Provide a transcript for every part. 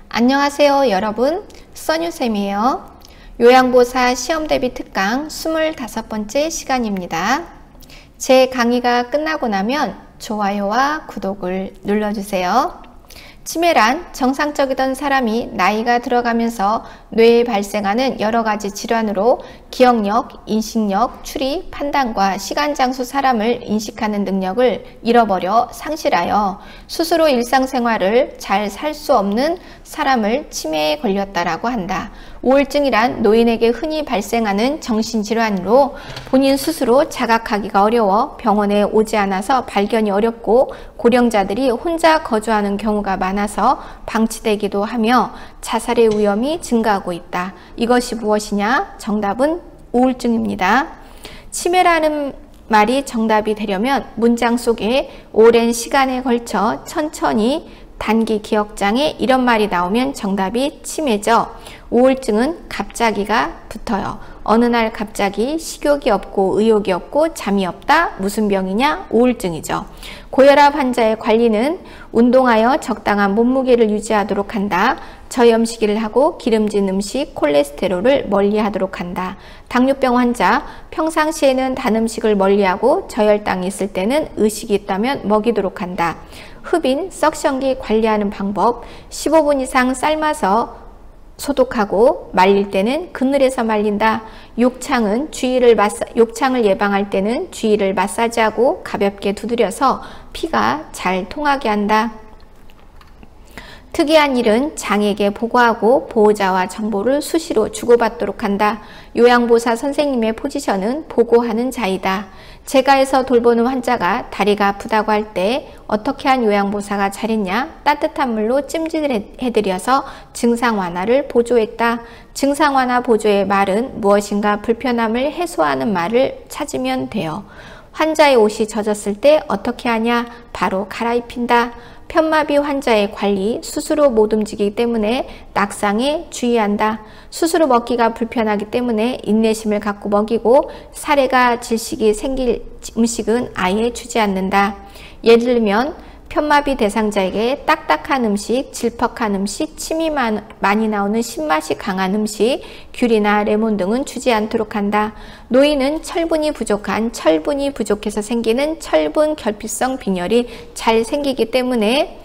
안녕하세요 여러분, 써뉴쌤이에요. 요양보사 시험대비 특강 25번째 시간입니다. 제 강의가 끝나고 나면 좋아요와 구독을 눌러주세요. 치매란 정상적이던 사람이 나이가 들어가면서 뇌에 발생하는 여러가지 질환으로 기억력, 인식력, 추리, 판단과 시간, 장소, 사람을 인식하는 능력을 잃어버려 상실하여 스스로 일상생활을 잘 살 수 없는 사람을 치매에 걸렸다라고 한다. 우울증이란 노인에게 흔히 발생하는 정신질환으로 본인 스스로 자각하기가 어려워 병원에 오지 않아서 발견이 어렵고 고령자들이 혼자 거주하는 경우가 많아서 방치되기도 하며 자살의 위험이 증가하고 있다. 이것이 무엇이냐? 정답은 우울증입니다. 치매라는 말이 정답이 되려면 문장 속에 오랜 시간에 걸쳐 천천히 단기 기억장애 이런 말이 나오면 정답이 치매죠. 우울증은 갑자기가 붙어요. 어느 날 갑자기 식욕이 없고 의욕이 없고 잠이 없다. 무슨 병이냐? 우울증이죠. 고혈압 환자의 관리는 운동하여 적당한 몸무게를 유지하도록 한다. 저염식을 하고 기름진 음식, 콜레스테롤을 멀리하도록 한다. 당뇨병 환자, 평상시에는 단 음식을 멀리하고 저혈당이 있을 때는 의식이 있다면 먹이도록 한다. 흡인, 석션기 관리하는 방법, 15분 이상 삶아서 소독하고 말릴 때는 그늘에서 말린다. 욕창을 예방할 때는 주위를 마사지하고 가볍게 두드려서 피가 잘 통하게 한다. 특이한 일은 장에게 보고하고 보호자와 정보를 수시로 주고받도록 한다. 요양보사 선생님의 포지션은 보고하는 자이다. 재가에서 돌보는 환자가 다리가 아프다고 할 때 어떻게 한 요양보사가 잘했냐? 따뜻한 물로 찜질해드려서 증상 완화를 보조했다. 증상 완화 보조의 말은 무엇인가 불편함을 해소하는 말을 찾으면 돼요. 환자의 옷이 젖었을 때 어떻게 하냐? 바로 갈아입힌다. 편마비 환자의 관리, 스스로 못 움직이기 때문에 낙상에 주의한다. 스스로 먹기가 불편하기 때문에 인내심을 갖고 먹이고 사례가 질식이 생길 음식은 아예 주지 않는다. 예를 들면 편마비 대상자에게 딱딱한 음식, 질퍽한 음식, 침이 많이 나오는 신맛이 강한 음식, 귤이나 레몬 등은 주지 않도록 한다. 노인은 철분이 부족해서 생기는 철분 결핍성 빈혈이 잘 생기기 때문에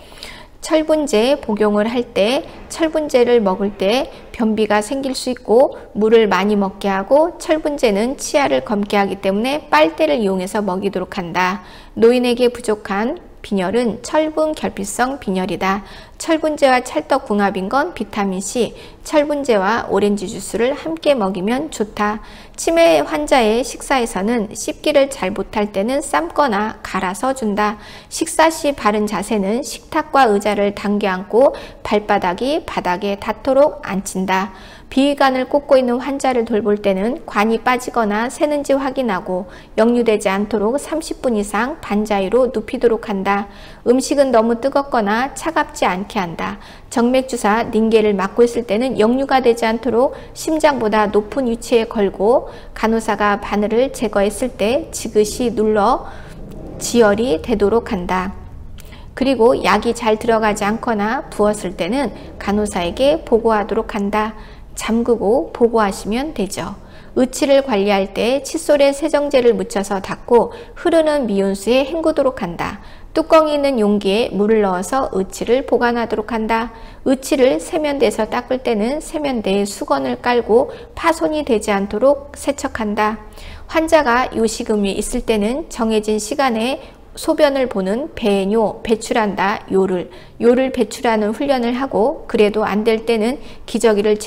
철분제 복용을 할 때 철분제를 먹을 때 변비가 생길 수 있고 물을 많이 먹게 하고 철분제는 치아를 검게 하기 때문에 빨대를 이용해서 먹이도록 한다. 노인에게 부족한 빈혈은 철분 결핍성 빈혈이다. 철분제와 찰떡궁합인 건 비타민C, 철분제와 오렌지 주스를 함께 먹이면 좋다. 치매 환자의 식사에서는 씹기를 잘 못할 때는 삶거나 갈아서 준다. 식사 시 바른 자세는 식탁과 의자를 당겨 앉고 발바닥이 바닥에 닿도록 앉힌다. 비위관을 꽂고 있는 환자를 돌볼 때는 관이 빠지거나 새는지 확인하고 역류되지 않도록 30분 이상 반자위로 눕히도록 한다. 음식은 너무 뜨겁거나 차갑지 않게 한다. 정맥주사, 닌게를 맞고 있을 때는 역류가 되지 않도록 심장보다 높은 위치에 걸고 간호사가 바늘을 제거했을 때 지그시 눌러 지혈이 되도록 한다. 그리고 약이 잘 들어가지 않거나 부었을 때는 간호사에게 보고하도록 한다. 잠그고 보고하시면 되죠. 의치를 관리할 때 칫솔에 세정제를 묻혀서 닦고 흐르는 미온수에 헹구도록 한다. 뚜껑이 있는 용기에 물을 넣어서 의치를 보관하도록 한다. 의치를 세면대에서 닦을 때는 세면대에 수건을 깔고 파손이 되지 않도록 세척한다. 환자가 요식음이 있을 때는 정해진 시간에 소변을 보는 배뇨, 배출한다. 요를 배출하는 훈련을 하고 그래도 안 될 때는 기저귀를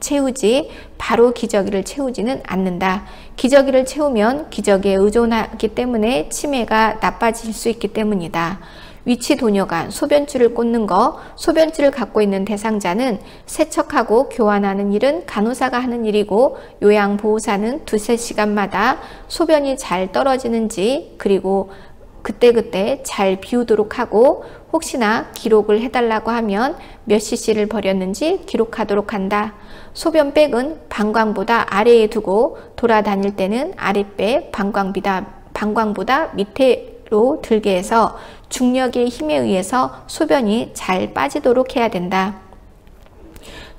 채우지 바로 기저귀를 채우지는 않는다. 기저귀를 채우면 기저귀에 의존하기 때문에 치매가 나빠질 수 있기 때문이다. 위치 도뇨관, 소변줄을 꽂는 거, 소변줄을 갖고 있는 대상자는 세척하고 교환하는 일은 간호사가 하는 일이고 요양보호사는 두세 시간마다 소변이 잘 떨어지는지 그리고 그때그때 잘 비우도록 하고 혹시나 기록을 해달라고 하면 몇 cc를 버렸는지 기록하도록 한다. 소변백은 방광보다 아래에 두고 돌아다닐 때는 아랫배 방광보다 밑에 상태로 들게 해서 중력의 힘에 의해서 소변이 잘 빠지도록 해야 된다.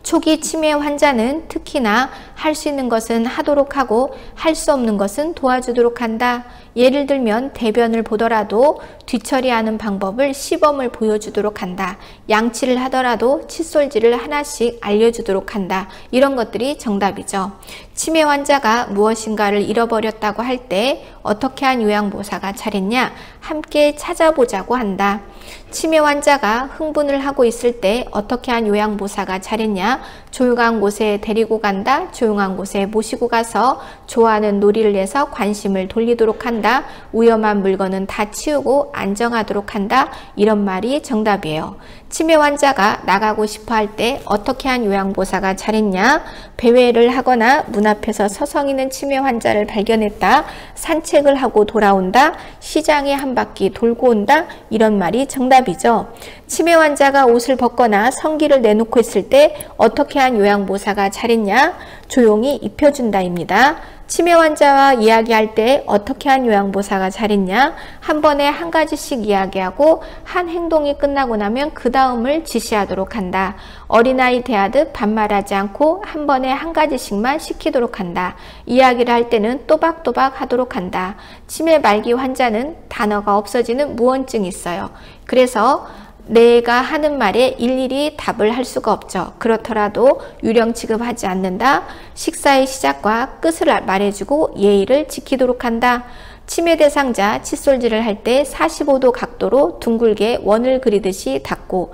초기 치매 환자는 특히나 할 수 있는 것은 하도록 하고 할 수 없는 것은 도와주도록 한다. 예를 들면 대변을 보더라도 뒤처리하는 방법을 시범을 보여주도록 한다. 양치를 하더라도 칫솔질을 하나씩 알려주도록 한다. 이런 것들이 정답이죠. 치매 환자가 무엇인가를 잃어버렸다고 할 때 어떻게 한 요양보호사가 잘했냐? 함께 찾아보자고 한다. 치매 환자가 흥분을 하고 있을 때 어떻게 한 요양보호사가 잘했냐? 조용한 곳에 데리고 간다. 조용한 곳에 모시고 가서 좋아하는 놀이를 해서 관심을 돌리도록 한다. 위험한 물건은 다 치우고 안정하도록 한다. 이런 말이 정답이에요. 치매 환자가 나가고 싶어 할 때 어떻게 한 요양보호사가 잘했냐? 배회를 하거나 문 앞에서 서성이는 치매 환자를 발견했다. 산책을 하고 돌아온다. 시장에 한 바퀴 돌고 온다. 이런 말이 정답이죠. 치매 환자가 옷을 벗거나 성기를 내놓고 있을 때 어떻게 한 요양보호사가 잘했냐? 조용히 입혀준다입니다. 치매 환자와 이야기할 때 어떻게 한 요양보호사가 잘했냐? 한 번에 한 가지씩 이야기하고 한 행동이 끝나고 나면 그 다음을 지시하도록 한다. 어린아이 대하듯 반말하지 않고 한 번에 한 가지씩만 시키도록 한다. 이야기를 할 때는 또박또박 하도록 한다. 치매 말기 환자는 단어가 없어지는 무언증이 있어요. 그래서 내가 하는 말에 일일이 답을 할 수가 없죠. 그렇더라도 유령 취급하지 않는다. 식사의 시작과 끝을 말해주고 예의를 지키도록 한다. 치매 대상자 칫솔질을 할 때 45도 각도로 둥글게 원을 그리듯이 닦고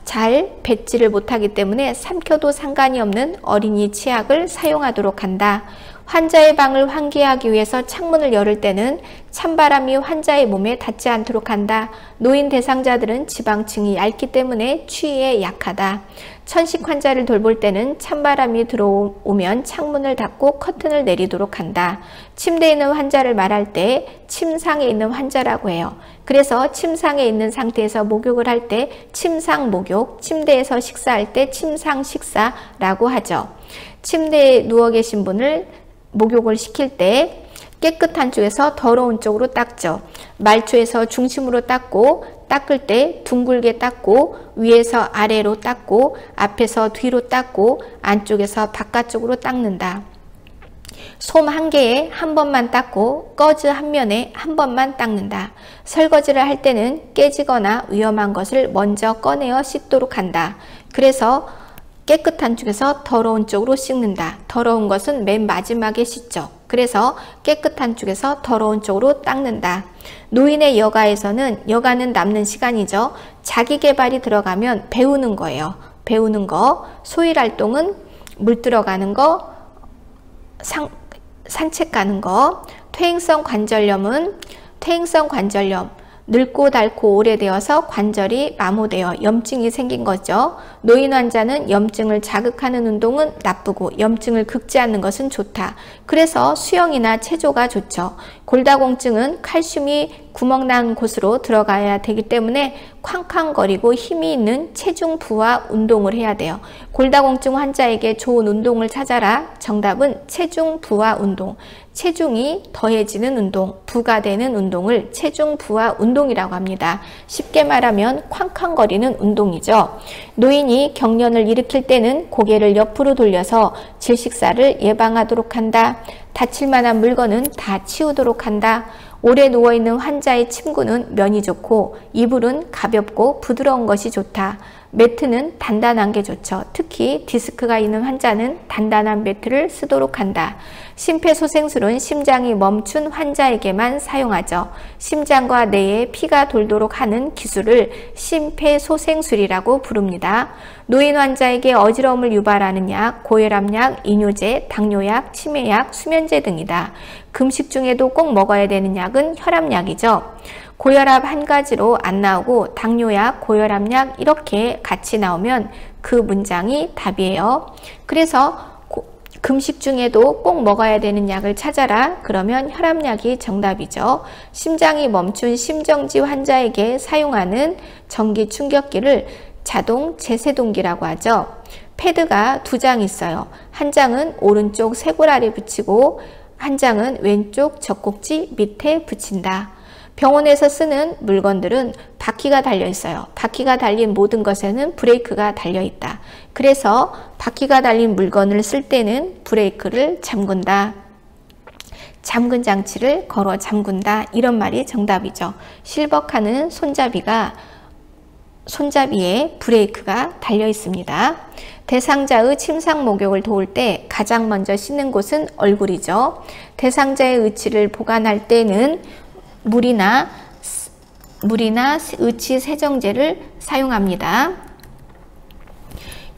잘 뱉지를 못하기 때문에 삼켜도 상관이 없는 어린이 치약을 사용하도록 한다. 환자의 방을 환기하기 위해서 창문을 열을 때는 찬바람이 환자의 몸에 닿지 않도록 한다. 노인 대상자들은 지방층이 얇기 때문에 추위에 약하다. 천식 환자를 돌볼 때는 찬바람이 들어오면 창문을 닫고 커튼을 내리도록 한다. 침대에 있는 환자를 말할 때 침상에 있는 환자라고 해요. 그래서 침상에 있는 상태에서 목욕을 할 때 침상 목욕, 침대에서 식사할 때 침상 식사라고 하죠. 침대에 누워 계신 분을 목욕을 시킬 때 깨끗한 쪽에서 더러운 쪽으로 닦죠. 말초에서 중심으로 닦고 닦을 때 둥글게 닦고 위에서 아래로 닦고 앞에서 뒤로 닦고 안쪽에서 바깥쪽으로 닦는다. 솜 한 개에 한 번만 닦고 꺼즈 한 면에 한 번만 닦는다. 설거지를 할 때는 깨지거나 위험한 것을 먼저 꺼내어 씻도록 한다. 그래서 깨끗한 쪽에서 더러운 쪽으로 씻는다. 더러운 것은 맨 마지막에 씻죠. 그래서 깨끗한 쪽에서 더러운 쪽으로 닦는다. 노인의 여가에서는 여가는 남는 시간이죠. 자기 개발이 들어가면 배우는 거예요. 배우는 거. 소일활동은 물 들어가는 거, 산책 가는 거. 퇴행성 관절염은 퇴행성 관절염. 늙고 닳고 오래되어서 관절이 마모되어 염증이 생긴 거죠. 노인 환자는 염증을 자극하는 운동은 나쁘고 염증을 긁지않는 것은 좋다. 그래서 수영이나 체조가 좋죠. 골다공증은 칼슘이 구멍 난 곳으로 들어가야 되기 때문에 쾅쾅거리고 힘이 있는 체중 부하 운동을 해야 돼요. 골다공증 환자에게 좋은 운동을 찾아라. 정답은 체중 부하 운동. 체중이 더해지는 운동, 부가되는 운동을 체중 부하 운동이라고 합니다. 쉽게 말하면 쾅쾅거리는 운동이죠. 노인이 경련을 일으킬 때는 고개를 옆으로 돌려서 질식사를 예방하도록 한다. 다칠 만한 물건은 다 치우도록 한다. 오래 누워있는 환자의 침구는 면이 좋고 이불은 가볍고 부드러운 것이 좋다. 매트는 단단한 게 좋죠. 특히 디스크가 있는 환자는 단단한 매트를 쓰도록 한다. 심폐소생술은 심장이 멈춘 환자에게만 사용하죠. 심장과 뇌에 피가 돌도록 하는 기술을 심폐소생술이라고 부릅니다. 노인 환자에게 어지러움을 유발하는 약, 고혈압약, 이뇨제, 당뇨약, 치매약, 수면제 등이다. 금식 중에도 꼭 먹어야 되는 약은 혈압약이죠. 고혈압 한 가지로 안 나오고 당뇨약, 고혈압약 이렇게 같이 나오면 그 문장이 답이에요. 그래서 금식 중에도 꼭 먹어야 되는 약을 찾아라. 그러면 혈압약이 정답이죠. 심장이 멈춘 심정지 환자에게 사용하는 전기 충격기를 자동 제세동기라고 하죠. 패드가 2장 있어요. 한 장은 오른쪽 쇄골 아래 붙이고 한 장은 왼쪽 젖꼭지 밑에 붙인다. 병원에서 쓰는 물건들은 바퀴가 달려 있어요. 바퀴가 달린 모든 것에는 브레이크가 달려 있다. 그래서 바퀴가 달린 물건을 쓸 때는 브레이크를 잠근다. 잠근 장치를 걸어 잠근다. 이런 말이 정답이죠. 실버카는 손잡이에 브레이크가 달려 있습니다. 대상자의 침상 목욕을 도울 때 가장 먼저 씻는 곳은 얼굴이죠. 대상자의 의치를 보관할 때는 물이나 의치 세정제를 사용합니다.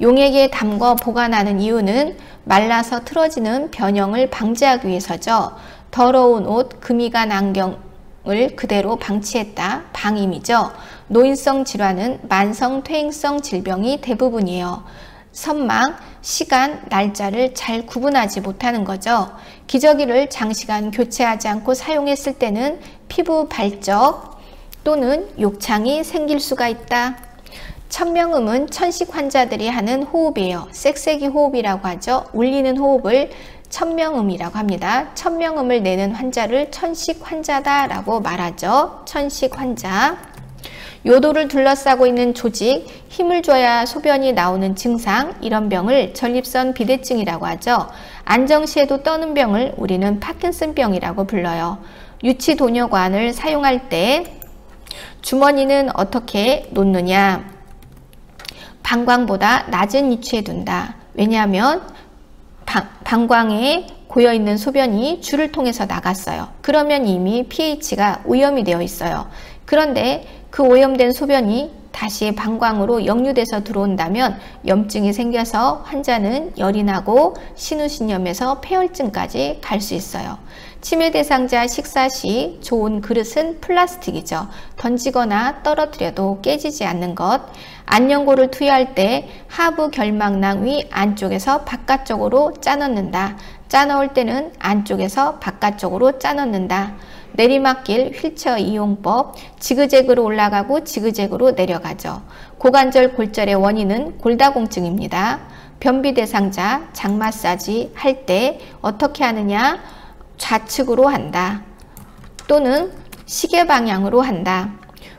용액에 담궈 보관하는 이유는 말라서 틀어지는 변형을 방지하기 위해서죠. 더러운 옷, 금이 간 안경을 그대로 방치했다. 방임이죠. 노인성 질환은 만성 퇴행성 질병이 대부분이에요. 선망, 시간, 날짜를 잘 구분하지 못하는 거죠. 기저귀를 장시간 교체하지 않고 사용했을 때는 피부 발적 또는 욕창이 생길 수가 있다. 천명음은 천식 환자들이 하는 호흡이에요. 쌕쌕이 호흡이라고 하죠. 울리는 호흡을 천명음이라고 합니다. 천명음을 내는 환자를 천식 환자다라고 말하죠. 천식 환자. 요도를 둘러싸고 있는 조직, 힘을 줘야 소변이 나오는 증상, 이런 병을 전립선 비대증이라고 하죠. 안정시에도 떠는 병을 우리는 파킨슨병이라고 불러요. 유치도뇨관을 사용할 때 주머니는 어떻게 놓느냐? 방광보다 낮은 위치에 둔다. 왜냐하면 방광에 고여있는 소변이 줄을 통해서 나갔어요. 그러면 이미 pH가 오염이 되어 있어요. 그런데 그 오염된 소변이 다시 방광으로 역류돼서 들어온다면 염증이 생겨서 환자는 열이 나고 신우신염에서 폐혈증까지 갈 수 있어요. 치매 대상자 식사 시 좋은 그릇은 플라스틱이죠. 던지거나 떨어뜨려도 깨지지 않는 것. 안연고를 투여할 때 하부 결막낭 위 안쪽에서 바깥쪽으로 짜넣는다. 짜넣을 때는 안쪽에서 바깥쪽으로 짜넣는다. 내리막길 휠체어 이용법, 지그재그로 올라가고 지그재그로 내려가죠. 고관절 골절의 원인은 골다공증입니다. 변비 대상자 장 마사지 할 때 어떻게 하느냐? 좌측으로 한다. 또는 시계 방향으로 한다.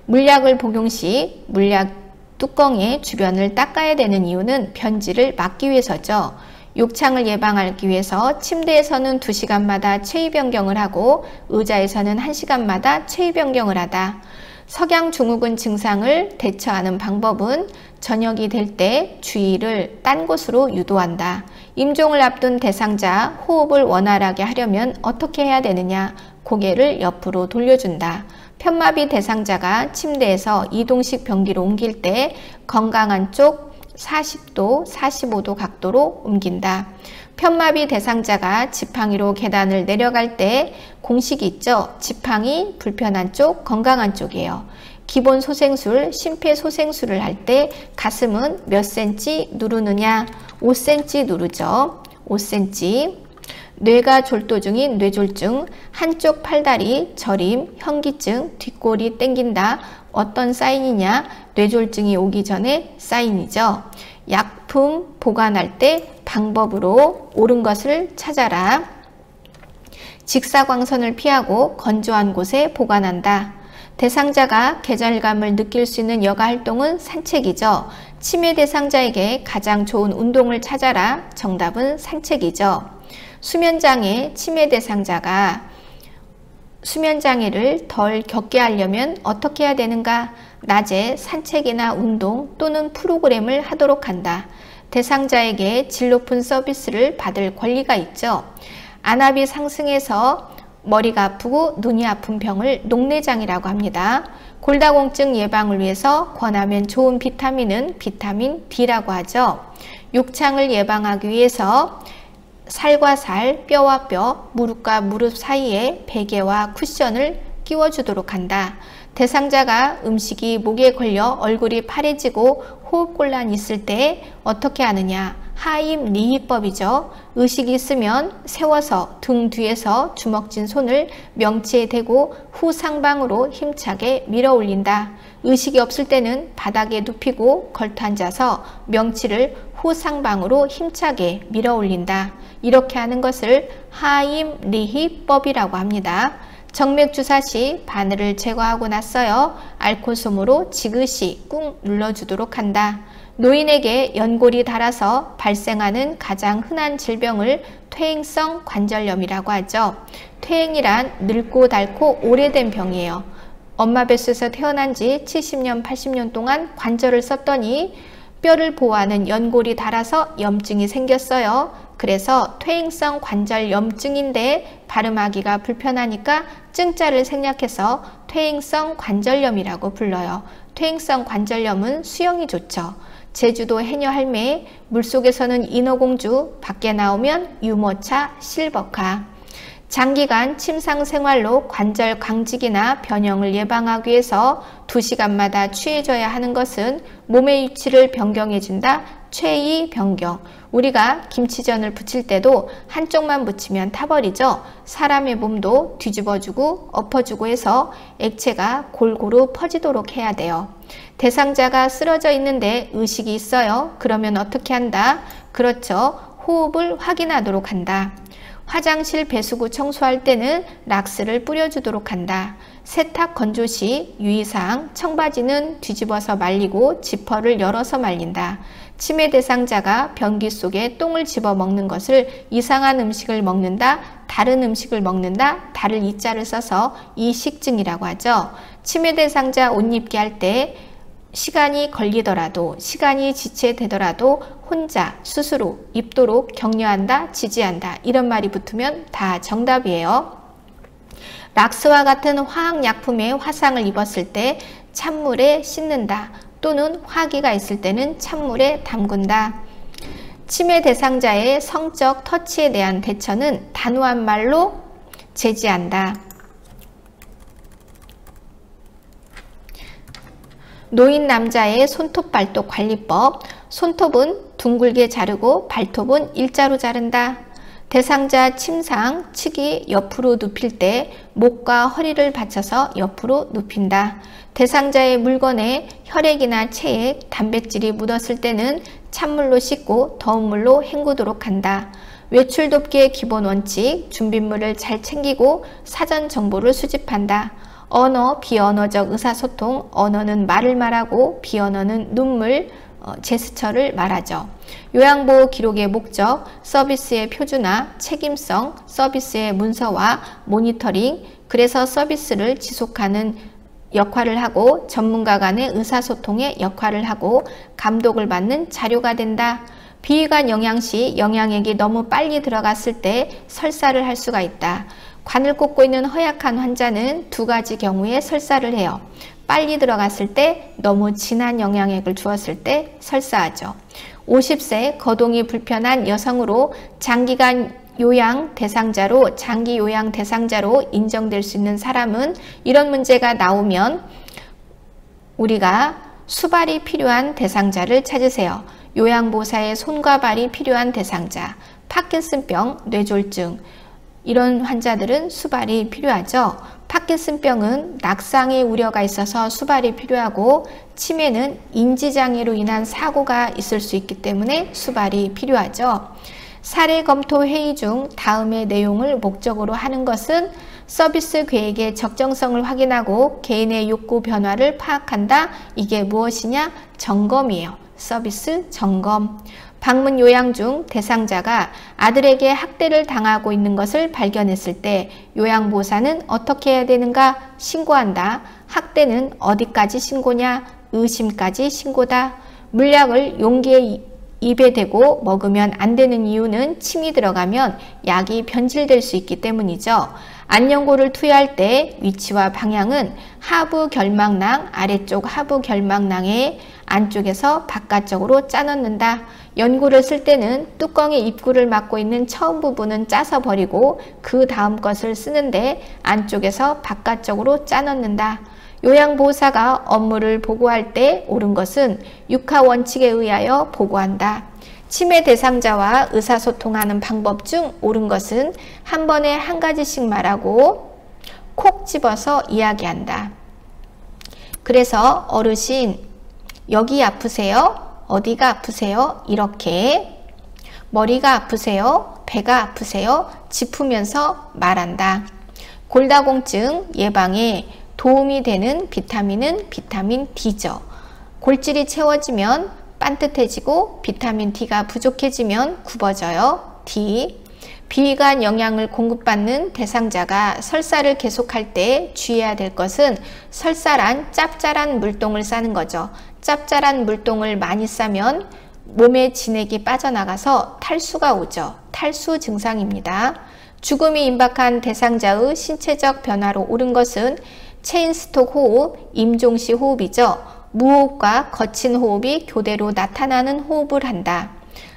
물약을 복용 시 물약 뚜껑의 주변을 닦아야 되는 이유는 변질을 막기 위해서죠. 욕창을 예방하기 위해서 침대에서는 2시간마다 체위 변경을 하고 의자에서는 1시간마다 체위 변경을 하다. 석양증후군 증상을 대처하는 방법은 저녁이 될 때 주의를 딴 곳으로 유도한다. 임종을 앞둔 대상자 호흡을 원활하게 하려면 어떻게 해야 되느냐? 고개를 옆으로 돌려준다. 편마비 대상자가 침대에서 이동식 변기로 옮길 때 건강한 쪽 40도, 45도 각도로 옮긴다. 편마비 대상자가 지팡이로 계단을 내려갈 때 공식이 있죠. 지팡이 불편한 쪽, 건강한 쪽이에요. 기본 소생술, 심폐소생술을 할 때 가슴은 몇 cm 누르느냐? 5cm 누르죠. 5cm. 뇌가 졸도 중인 뇌졸중, 한쪽 팔다리 저림, 현기증, 뒷골이 땡긴다. 어떤 사인이냐? 뇌졸중이 오기 전에 사인이죠. 약품 보관할 때 방법으로 옳은 것을 찾아라. 직사광선을 피하고 건조한 곳에 보관한다. 대상자가 계절감을 느낄 수 있는 여가 활동은 산책이죠. 치매 대상자에게 가장 좋은 운동을 찾아라. 정답은 산책이죠. 수면장애 치매 대상자가 수면장애를 덜 겪게 하려면 어떻게 해야 되는가? 낮에 산책이나 운동 또는 프로그램을 하도록 한다. 대상자에게 질 높은 서비스를 받을 권리가 있죠. 안압이 상승해서 머리가 아프고 눈이 아픈 병을 녹내장이라고 합니다. 골다공증 예방을 위해서 권하면 좋은 비타민은 비타민 D라고 하죠. 욕창을 예방하기 위해서 살과 살, 뼈와 뼈, 무릎과 무릎 사이에 베개와 쿠션을 끼워주도록 한다. 대상자가 음식이 목에 걸려 얼굴이 파래지고 호흡곤란이 있을 때 어떻게 하느냐? 하임 리히법이죠. 의식이 있으면 세워서 등 뒤에서 주먹진 손을 명치에 대고 후상방으로 힘차게 밀어 올린다. 의식이 없을 때는 바닥에 눕히고 걸터 앉아서 명치를 후상방으로 힘차게 밀어 올린다. 이렇게 하는 것을 하임 리히법이라고 합니다. 정맥 주사 시 바늘을 제거하고 났어요. 알코솜으로 지그시 꾹 눌러주도록 한다. 노인에게 연골이 닳아서 발생하는 가장 흔한 질병을 퇴행성 관절염이라고 하죠. 퇴행이란 늙고 닳고 오래된 병이에요. 엄마 뱃속에서 태어난 지 70년, 80년 동안 관절을 썼더니 뼈를 보호하는 연골이 닳아서 염증이 생겼어요. 그래서 퇴행성 관절염증인데 발음하기가 불편하니까 증자를 생략해서 퇴행성 관절염이라고 불러요. 퇴행성 관절염은 수영이 좋죠. 제주도 해녀 할매, 물속에서는 인어공주, 밖에 나오면 유모차, 실버카. 장기간 침상 생활로 관절 강직이나 변형을 예방하기 위해서 2시간마다 취해줘야 하는 것은 몸의 위치를 변경해준다. 최이 변경. 우리가 김치전을 부칠 때도 한쪽만 부치면 타버리죠. 사람의 몸도 뒤집어주고 엎어주고 해서 액체가 골고루 퍼지도록 해야 돼요. 대상자가 쓰러져 있는데 의식이 있어요. 그러면 어떻게 한다? 그렇죠. 호흡을 확인하도록 한다. 화장실 배수구 청소할 때는 락스를 뿌려주도록 한다. 세탁 건조 시 유의사항, 청바지는 뒤집어서 말리고 지퍼를 열어서 말린다. 치매 대상자가 변기 속에 똥을 집어 먹는 것을 이상한 음식을 먹는다, 다른 음식을 먹는다, 다를 이자를 써서 이식증이라고 하죠. 치매 대상자 옷 입게 할 때 시간이 걸리더라도, 시간이 지체되더라도 혼자 스스로 입도록 격려한다, 지지한다 이런 말이 붙으면 다 정답이에요. 락스와 같은 화학약품에 화상을 입었을 때 찬물에 씻는다 또는 화기가 있을 때는 찬물에 담근다. 치매 대상자의 성적 터치에 대한 대처는 단호한 말로 제지한다. 노인 남자의 손톱 발톱 관리법. 손톱은 둥글게 자르고 발톱은 일자로 자른다. 대상자 침상, 측이 옆으로 눕힐 때 목과 허리를 받쳐서 옆으로 눕힌다. 대상자의 물건에 혈액이나 체액, 단백질이 묻었을 때는 찬물로 씻고 더운 물로 헹구도록 한다. 외출 돕기의 기본 원칙, 준비물을 잘 챙기고 사전 정보를 수집한다. 언어, 비언어적 의사소통, 언어는 말을 말하고 비언어는 눈물, 제스처를 말하죠. 요양보호 기록의 목적, 서비스의 표준화, 책임성, 서비스의 문서화, 모니터링, 그래서 서비스를 지속하는 역할을 하고 전문가 간의 의사소통의 역할을 하고 감독을 받는 자료가 된다. 비위관 영양 시 영양액이 너무 빨리 들어갔을 때 설사를 할 수가 있다. 관을 꽂고 있는 허약한 환자는 2가지 경우에 설사를 해요. 빨리 들어갔을 때, 너무 진한 영양액을 주었을 때 설사하죠. 50세 거동이 불편한 여성으로 장기간 요양 대상자로, 장기 요양 대상자로 인정될 수 있는 사람은 이런 문제가 나오면 우리가 수발이 필요한 대상자를 찾으세요. 요양보호사의 손과 발이 필요한 대상자, 파킨슨병, 뇌졸중, 이런 환자들은 수발이 필요하죠. 파킨슨병은 낙상의 우려가 있어서 수발이 필요하고 치매는 인지장애로 인한 사고가 있을 수 있기 때문에 수발이 필요하죠. 사례 검토 회의 중 다음의 내용을 목적으로 하는 것은 서비스 계획의 적정성을 확인하고 개인의 욕구 변화를 파악한다. 이게 무엇이냐? 점검이에요. 서비스 점검. 방문 요양 중 대상자가 아들에게 학대를 당하고 있는 것을 발견했을 때 요양보호사는 어떻게 해야 되는가? 신고한다. 학대는 어디까지 신고냐? 의심까지 신고다. 물약을 용기에 입에 대고 먹으면 안 되는 이유는 침이 들어가면 약이 변질될 수 있기 때문이죠. 안연고를 투여할 때 위치와 방향은 하부 결막낭, 아래쪽 하부 결막낭의 안쪽에서 바깥쪽으로 짜넣는다. 연고를 쓸 때는 뚜껑의 입구를 막고 있는 처음 부분은 짜서 버리고 그 다음 것을 쓰는데 안쪽에서 바깥쪽으로 짜넣는다. 요양보호사가 업무를 보고할 때 옳은 것은 육하 원칙에 의하여 보고한다. 치매 대상자와 의사소통하는 방법 중 옳은 것은 한 번에 한 가지씩 말하고 콕 집어서 이야기한다. 그래서 어르신, 여기 아프세요? 어디가 아프세요? 이렇게 머리가 아프세요? 배가 아프세요? 짚으면서 말한다. 골다공증 예방에 도움이 되는 비타민은 비타민 D죠. 골질이 채워지면 반듯해지고 비타민 D가 부족해지면 굽어져요. D. 비위관 영양을 공급받는 대상자가 설사를 계속할 때 주의해야 될 것은 설사란 짭짤한 물똥을 싸는 거죠. 짭짤한 물똥을 많이 싸면 몸에 진액이 빠져나가서 탈수가 오죠. 탈수 증상입니다. 죽음이 임박한 대상자의 신체적 변화로 옳은 것은 체인스톡 호흡, 임종시 호흡이죠. 무호흡과 거친 호흡이 교대로 나타나는 호흡을 한다.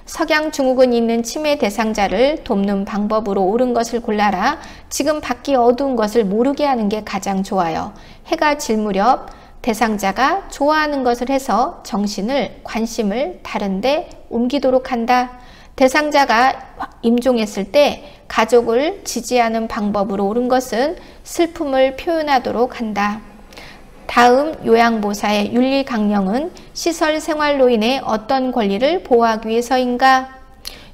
석양증후군 있는 치매 대상자를 돕는 방법으로 옳은 것을 골라라. 지금 밖이 어두운 것을 모르게 하는 게 가장 좋아요. 해가 질 무렵 대상자가 좋아하는 것을 해서 정신을, 관심을 다른 데 옮기도록 한다. 대상자가 임종했을 때 가족을 지지하는 방법으로 옳은 것은 슬픔을 표현하도록 한다. 다음 요양보사의 윤리 강령은 시설 생활로 인해 어떤 권리를 보호하기 위해서인가?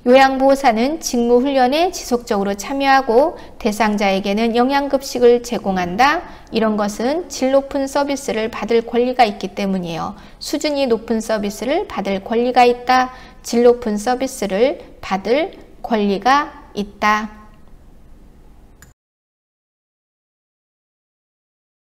요양보호사는 직무훈련에 지속적으로 참여하고 대상자에게는 영양급식을 제공한다. 이런 것은 질 높은 서비스를 받을 권리가 있기 때문이에요. 수준이 높은 서비스를 받을 권리가 있다. 질 높은 서비스를 받을 권리가 있다.